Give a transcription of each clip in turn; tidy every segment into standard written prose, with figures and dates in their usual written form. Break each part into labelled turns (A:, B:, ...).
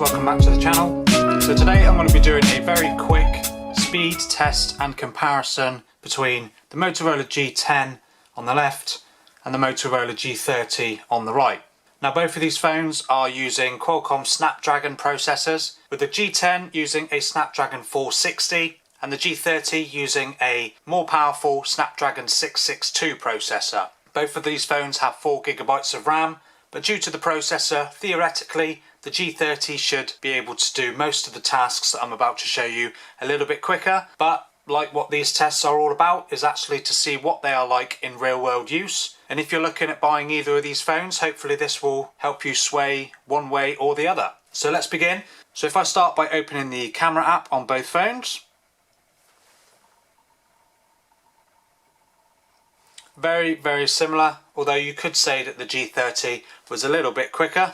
A: welcome back to the channel. So today I'm going to be doing a very quick speed test and comparison between the Motorola G10 on the left and the Motorola G30 on the right. Now both of these phones are using Qualcomm Snapdragon processors, with the G10 using a Snapdragon 460 and the G30 using a more powerful Snapdragon 662 processor. Both of these phones have 4GB of RAM, but due to the processor, theoretically the G30 should be able to do most of the tasks that I'm about to show you a little bit quicker. But like what these tests are all about is actually to see what they are like in real world use. And if you're looking at buying either of these phones, hopefully this will help you sway one way or the other. So let's begin. So if I start by opening the camera app on both phones. Very, very similar, although you could say that the G30 was a little bit quicker.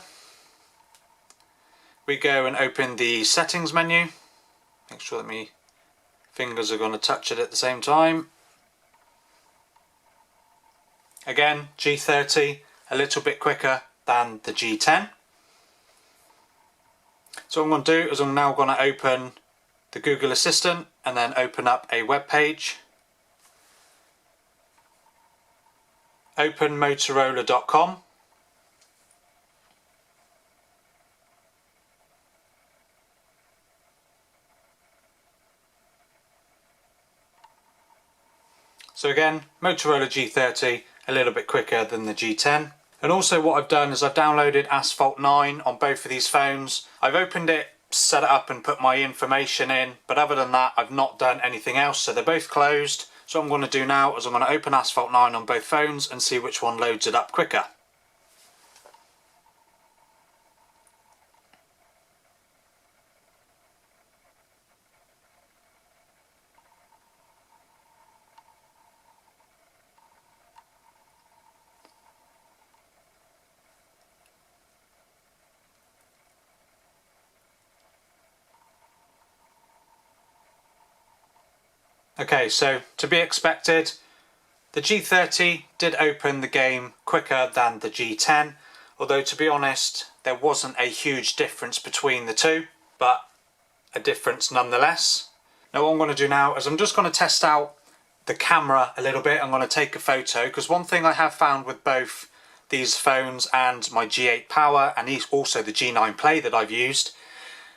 A: We go and open the settings menu. Make sure that my fingers are going to touch it at the same time. Again, G30 a little bit quicker than the G10. So what I'm going to do is I'm now going to open the Google Assistant and then open up a web page. Open Motorola.com. So again, Motorola G30 a little bit quicker than the G10. And also what I've done is I've downloaded Asphalt 9 on both of these phones. I've opened it, set it up and put my information in, but other than that I've not done anything else, so they're both closed. So what I'm going to do now is I'm going to open Asphalt 9 on both phones and see which one loads it up quicker. Okay, so to be expected, the G30 did open the game quicker than the G10, although to be honest, there wasn't a huge difference between the two, but a difference nonetheless. Now what I'm going to do now is I'm just going to test out the camera a little bit. I'm going to take a photo, because one thing I have found with both these phones and my G8 Power and also the G9 Play that I've used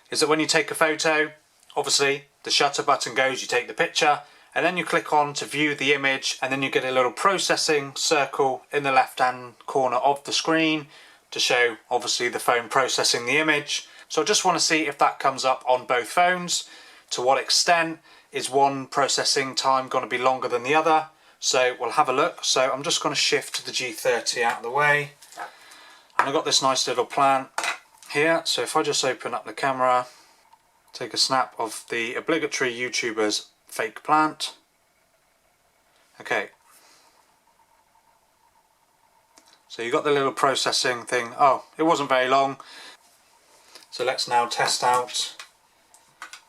A: is that when you take a photo, obviously the shutter button goes, you take the picture, and then you click on to view the image, and then you get a little processing circle in the left hand corner of the screen to show obviously the phone processing the image. So I just want to see if that comes up on both phones. To what extent is one processing time going to be longer than the other? So we'll have a look. So I'm just going to shift the G30 out of the way, and I've got this nice little plant here. So if I just open up the camera, take a snap of the obligatory YouTuber's fake plant. Okay. So you got the little processing thing. Oh, it wasn't very long. So let's now test out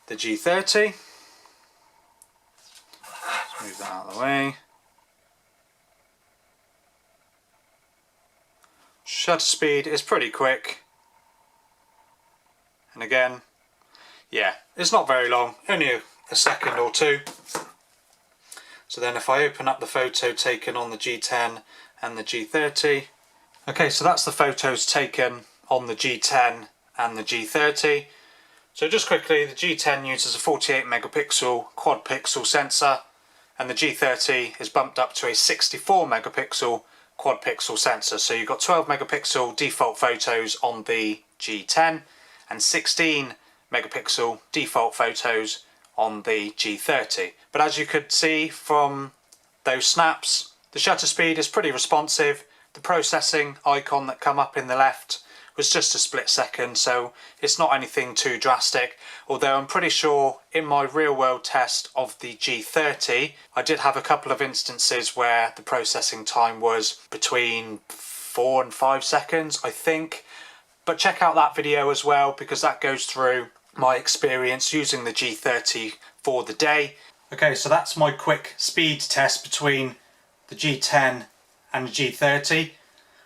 A: the G30. Let's move that out of the way. Shutter speed is pretty quick. And again, yeah, it's not very long, only a second or two. So then if I open up the photo taken on the G10 and the G30. Okay, so that's the photos taken on the G10 and the G30. So just quickly, the G10 uses a 48 megapixel quad pixel sensor, and the G30 is bumped up to a 64 megapixel quad pixel sensor. So you've got 12 megapixel default photos on the G10 and 16 megapixel default photos on the G30. But as you could see from those snaps, the shutter speed is pretty responsive. The processing icon that come up in the left was just a split second, so it's not anything too drastic. Although I'm pretty sure in my real world test of the G30, I did have a couple of instances where the processing time was between 4 and 5 seconds, I think. But check out that video as well, because that goes through my experience using the G30 for the day. Okay, so that's my quick speed test between the G10 and the G30.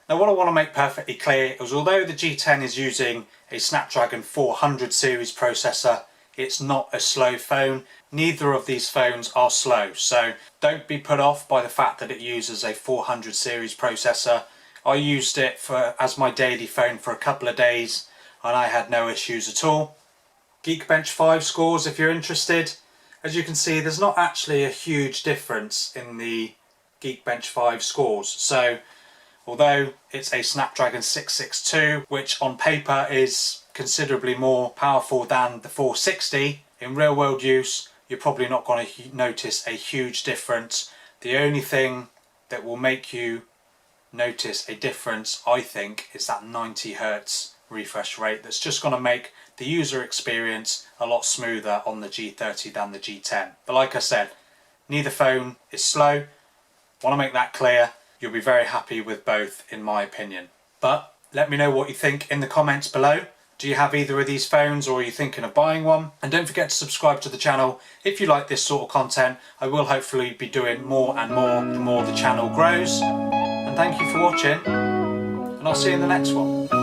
A: Now what I want to make perfectly clear is although the G10 is using a Snapdragon 400 series processor, it's not a slow phone. Neither of these phones are slow, so don't be put off by the fact that it uses a 400 series processor. I used it as my daily phone for a couple of days and I had no issues at all. Geekbench 5 scores if you're interested. As you can see, there's not actually a huge difference in the Geekbench 5 scores. So although it's a Snapdragon 662, which on paper is considerably more powerful than the 460, in real world use you're probably not going to notice a huge difference. The only thing that will make you notice a difference, I think, is that 90 Hz refresh rate. That's just going to make the user experience a lot smoother on the G30 than the G10. But like I said, neither phone is slow. Want to make that clear. You'll be very happy with both in my opinion. But let me know what you think in the comments below. Do you have either of these phones or are you thinking of buying one? And don't forget to subscribe to the channel if you like this sort of content. I will hopefully be doing more and more the more the channel grows. And thank you for watching, and I'll see you in the next one.